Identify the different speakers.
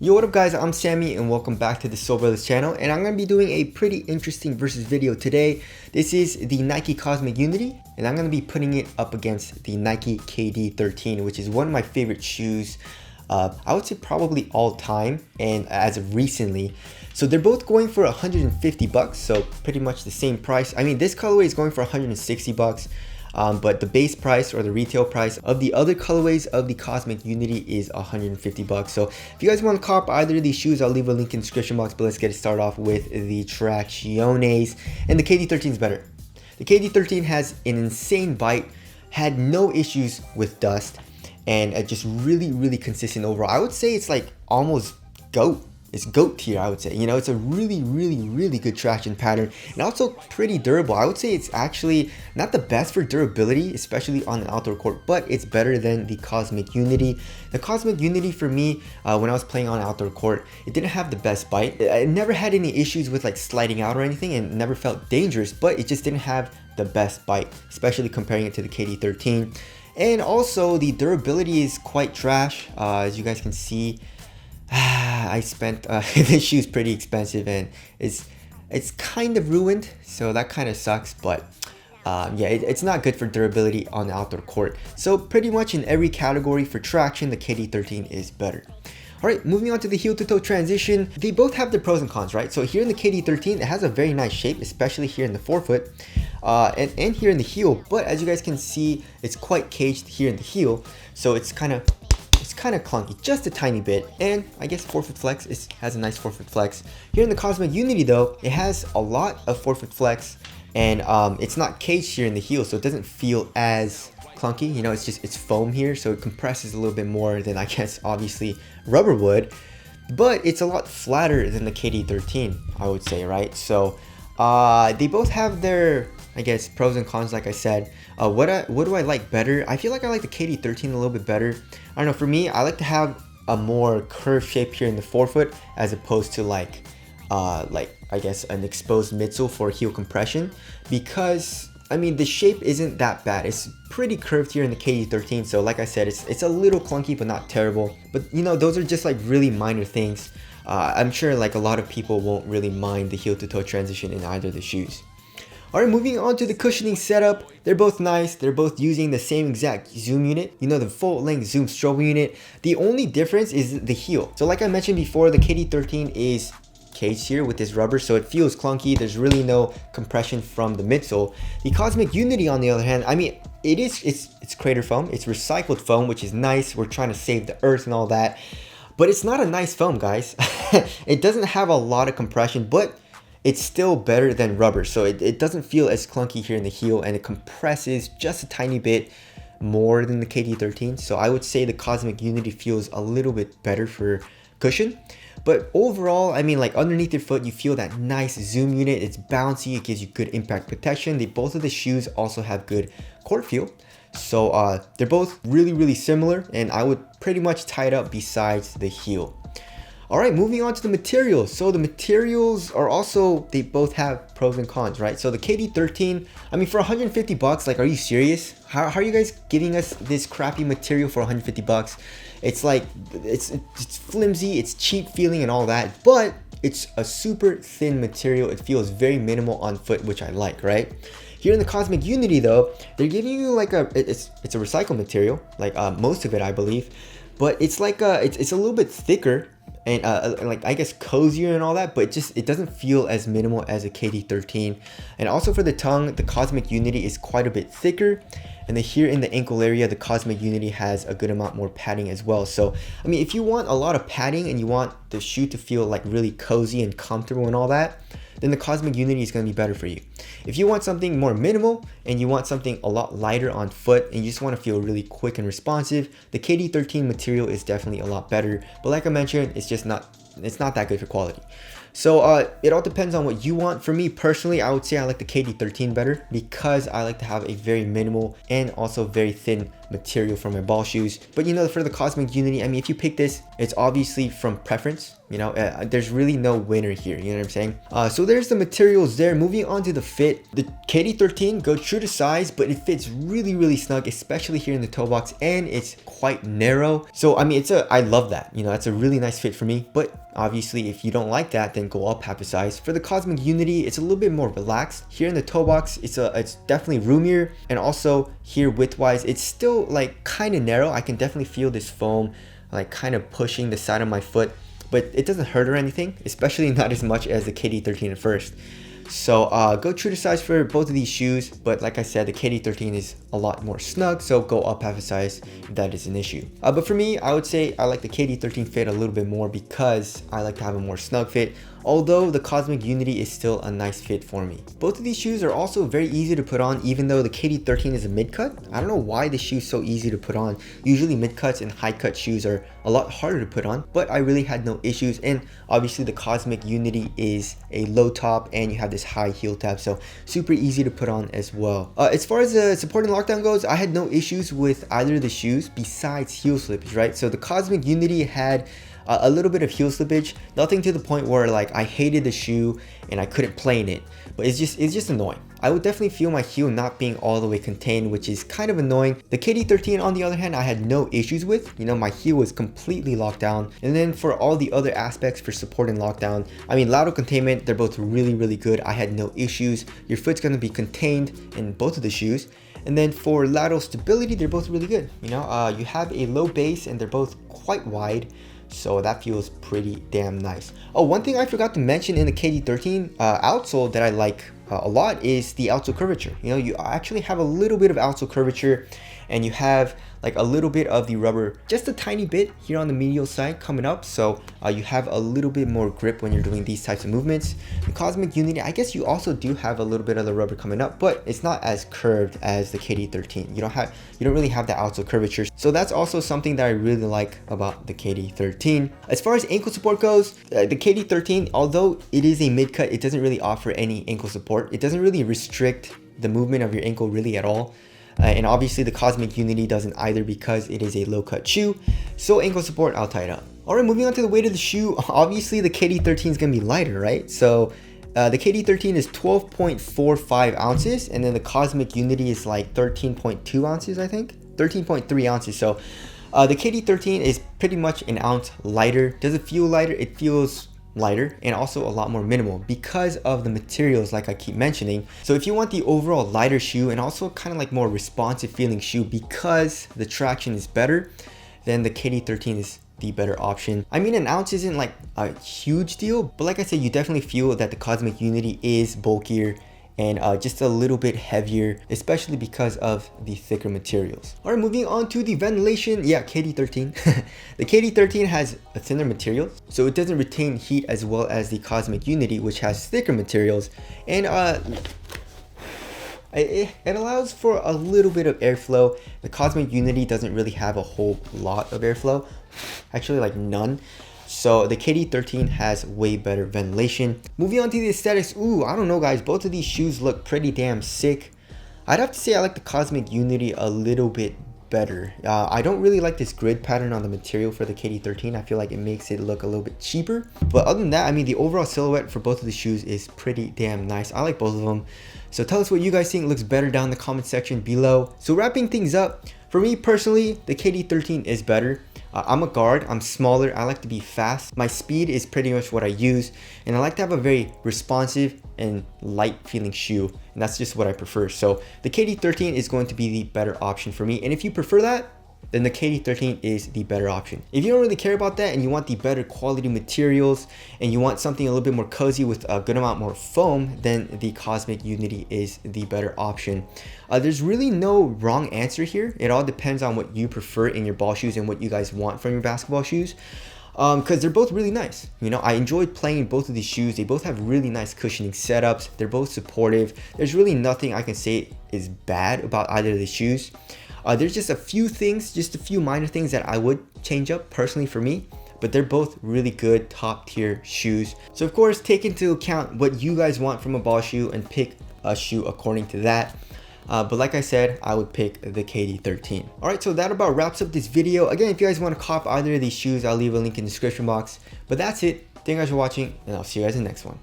Speaker 1: Yo, what up guys, I'm Sammy and welcome back to the STROBEL channel, and I'm going to be doing a pretty interesting versus video today. This is the Nike Cosmic Unity and I'm going to be putting it up against the Nike KD13, which is one of my favorite shoes, I would say probably all time and as of recently. So they're both going for 150 bucks, so pretty much the same price. I mean, this colorway is going for 160 bucks. But the base price or the retail price of the other colorways of the Cosmic Unity is 150 bucks. So if you guys want to cop either of these shoes, I'll leave a link in the description box, but let's get it started off with the Tracciones. And the KD13 is better. The KD13 has an insane bite, had no issues with dust, and just really consistent overall. I would say it's like almost GOAT. It's GOAT tier, I would say. You know, it's a really good traction pattern and also pretty durable. I would say it's actually not the best for durability, especially on an outdoor court, but it's better than the Cosmic Unity. The Cosmic Unity for me, when I was playing on an outdoor court, it didn't have the best bite. It never had any issues with like sliding out or anything and never felt dangerous, but it just didn't have the best bite, especially comparing it to the KD13. And also the durability is quite trash, as you guys can see. I spent this shoe's pretty expensive and it's kind of ruined, so that kind of sucks. But yeah, it's not good for durability on the outdoor court. So pretty much in every category for traction, the KD13 is better. Alright, moving on to the heel to toe transition. They both have their pros and cons, right? So here in the KD13, it has a very nice shape, especially here in the forefoot and here in the heel. But as you guys can see, it's quite caged here in the heel, so it's kind of clunky, just a tiny bit. And I guess forefoot flex has a nice forefoot flex. Here in the Cosmic Unity though, it has a lot of forefoot flex, and it's not caged here in the heel, so it doesn't feel as clunky. You know, it's foam here, so it compresses a little bit more than I guess obviously rubber would, but it's a lot flatter than the KD13, I would say, right? So they both have their, I guess, pros and cons, like I said. What do I like better? I feel like I like the KD13 a little bit better. I don't know, for me, I like to have a more curved shape here in the forefoot as opposed to like I guess an exposed midsole for heel compression, because I mean the shape isn't that bad. It's pretty curved here in the KD13, so like I said, it's a little clunky but not terrible. But you know, those are just like really minor things. I'm sure like a lot of people won't really mind the heel to toe transition in either of the shoes. Alright, moving on to the cushioning setup. They're both nice. They're both using the same exact zoom unit, you know, the full length zoom STROBEL unit. The only difference is the heel. So like I mentioned before, the KD13 is caged here with this rubber, so it feels clunky. There's really no compression from the midsole. The Cosmic Unity, on the other hand, I mean, it's crater foam. It's recycled foam, which is nice. We're trying to save the earth and all that. But it's not a nice foam, guys. It doesn't have a lot of compression, but it's still better than rubber, so it doesn't feel as clunky here in the heel, and it compresses just a tiny bit more than the KD13. So I would say the Cosmic Unity feels a little bit better for cushion. But overall, I mean, like underneath your foot, you feel that nice zoom unit. It's bouncy, it gives you good impact protection. Both of the shoes also have good court feel. So they're both really similar, and I would pretty much tie it up besides the heel. Alright, moving on to the materials. So the materials are also, they both have pros and cons, right? So the KD13, I mean, for 150 bucks, like, are you serious? How are you guys giving us this crappy material for 150 bucks? It's like, it's flimsy, it's cheap feeling and all that, but it's a super thin material. It feels very minimal on foot, which I like, right? Here in the Cosmic Unity though, they're giving you like it's a recycled material, like most of it, I believe, but it's like it's a little bit thicker and like I guess cozier and all that, but it doesn't feel as minimal as a KD13. And also for the tongue, the Cosmic Unity is quite a bit thicker, and then here in the ankle area, the Cosmic Unity has a good amount more padding as well. So I mean, if you want a lot of padding and you want the shoe to feel like really cozy and comfortable and all that, then the Cosmic Unity is going to be better for you. If you want something more minimal and you want something a lot lighter on foot and you just want to feel really quick and responsive, the KD13 material is definitely a lot better. But like I mentioned, it's not that good for quality. So it all depends on what you want. For me personally, I would say I like the KD13 better because I like to have a very minimal and also very thin material for my ball shoes. But you know, for the Cosmic Unity, I mean, if you pick this, it's obviously from preference. You know, there's really no winner here, you know what I'm saying? So there's the materials there. Moving on to the fit, the KD13 goes true to size, but it fits really snug, especially here in the toe box, and it's quite narrow. So I mean, I love that, you know, that's a really nice fit for me. But obviously, if you don't like that, then go up half a size. For the Cosmic Unity, it's a little bit more relaxed. Here in the toe box, it's definitely roomier, and also here width-wise, it's still like kind of narrow. I can definitely feel this foam like kind of pushing the side of my foot, but it doesn't hurt or anything, especially not as much as the KD13 at first. So go true to size for both of these shoes, but like I said, the KD13 is a lot more snug, so go up half a size if that is an issue. But for me, I would say I like the KD13 fit a little bit more because I like to have a more snug fit, although the Cosmic Unity is still a nice fit for me. Both of these shoes are also very easy to put on, even though the KD13 is a mid-cut. I don't know why this shoe is so easy to put on. Usually mid-cuts and high-cut shoes are a lot harder to put on, but I really had no issues. And obviously the Cosmic Unity is a low top and you have this high heel tab, so super easy to put on as well. As far as the support and lockdown goes, I had no issues with either of the shoes besides heel slippage, right? So the Cosmic Unity had a little bit of heel slippage, nothing to the point where like I hated the shoe and I couldn't play in it, but it's just annoying. I would definitely feel my heel not being all the way contained, which is kind of annoying. The KD13 on the other hand, I had no issues with. You know, my heel was completely locked down. And then for all the other aspects for support and lockdown, I mean, lateral containment, they're both really good. I had no issues. Your foot's gonna be contained in both of the shoes. And then for lateral stability, they're both really good. You know, you have a low base and they're both quite wide, so that feels pretty damn nice. Oh, one thing I forgot to mention in the KD13 outsole that I like a lot is the outsole curvature. You know, you actually have a little bit of outsole curvature, and you have like a little bit of the rubber, just a tiny bit here on the medial side coming up, so you have a little bit more grip when you're doing these types of movements. The Cosmic Unity, I guess you also do have a little bit of the rubber coming up, but it's not as curved as the KD13. You don't really have the outsole curvature, so that's also something that I really like about the KD13. As far as ankle support goes, the KD13, although it is a mid-cut, it doesn't really offer any ankle support. It doesn't really restrict the movement of your ankle really at all. And obviously the Cosmic Unity doesn't either because it is a low cut shoe. So ankle support, I'll tie it up. All right, moving on to the weight of the shoe. Obviously the KD13 is gonna be lighter, right? So the KD13 is 12.45 ounces, and then the Cosmic Unity is like 13.2 ounces, I think, 13.3 ounces. So the KD13 is pretty much an ounce lighter. Does it feel lighter? It feels lighter and also a lot more minimal because of the materials, like I keep mentioning. So if you want the overall lighter shoe and also kind of like more responsive feeling shoe because the traction is better, then the KD13 is the better option. I mean, an ounce isn't like a huge deal, but like I said, you definitely feel that the Cosmic Unity is bulkier and just a little bit heavier, especially because of the thicker materials. All right, moving on to the ventilation. Yeah, KD13. The KD13 has a thinner material, so it doesn't retain heat as well as the Cosmic Unity, which has thicker materials, and it allows for a little bit of airflow. The Cosmic Unity doesn't really have a whole lot of airflow, actually like none. So the KD13 has way better ventilation. Moving on to the aesthetics. Ooh, I don't know guys, both of these shoes look pretty damn sick. I'd have to say I like the Cosmic Unity a little bit better. I don't really like this grid pattern on the material for the KD13. I feel like it makes it look a little bit cheaper. But other than that, I mean, the overall silhouette for both of the shoes is pretty damn nice. I like both of them. So tell us what you guys think looks better down in the comment section below. So wrapping things up, for me personally, the KD13 is better. I'm a guard, I'm smaller, I like to be fast. My speed is pretty much what I use, and I like to have a very responsive and light feeling shoe, and that's just what I prefer. So the KD13 is going to be the better option for me, and if you prefer that, then the KD13 is the better option. If you don't really care about that and you want the better quality materials and you want something a little bit more cozy with a good amount more foam, then the Cosmic Unity is the better option. There's really no wrong answer here. It all depends on what you prefer in your ball shoes and what you guys want from your basketball shoes. Because they're both really nice. You know, I enjoyed playing both of these shoes. They both have really nice cushioning setups. They're both supportive. There's really nothing I can say is bad about either of the shoes. There's just a few things, just a few minor things that I would change up personally for me, but they're both really good top tier shoes. So of course, take into account what you guys want from a ball shoe and pick a shoe according to that. But like I said, I would pick the KD 13. Alright, so that about wraps up this video. Again, if you guys want to cop either of these shoes, I'll leave a link in the description box. But that's it. Thank you guys for watching, and I'll see you guys in the next one.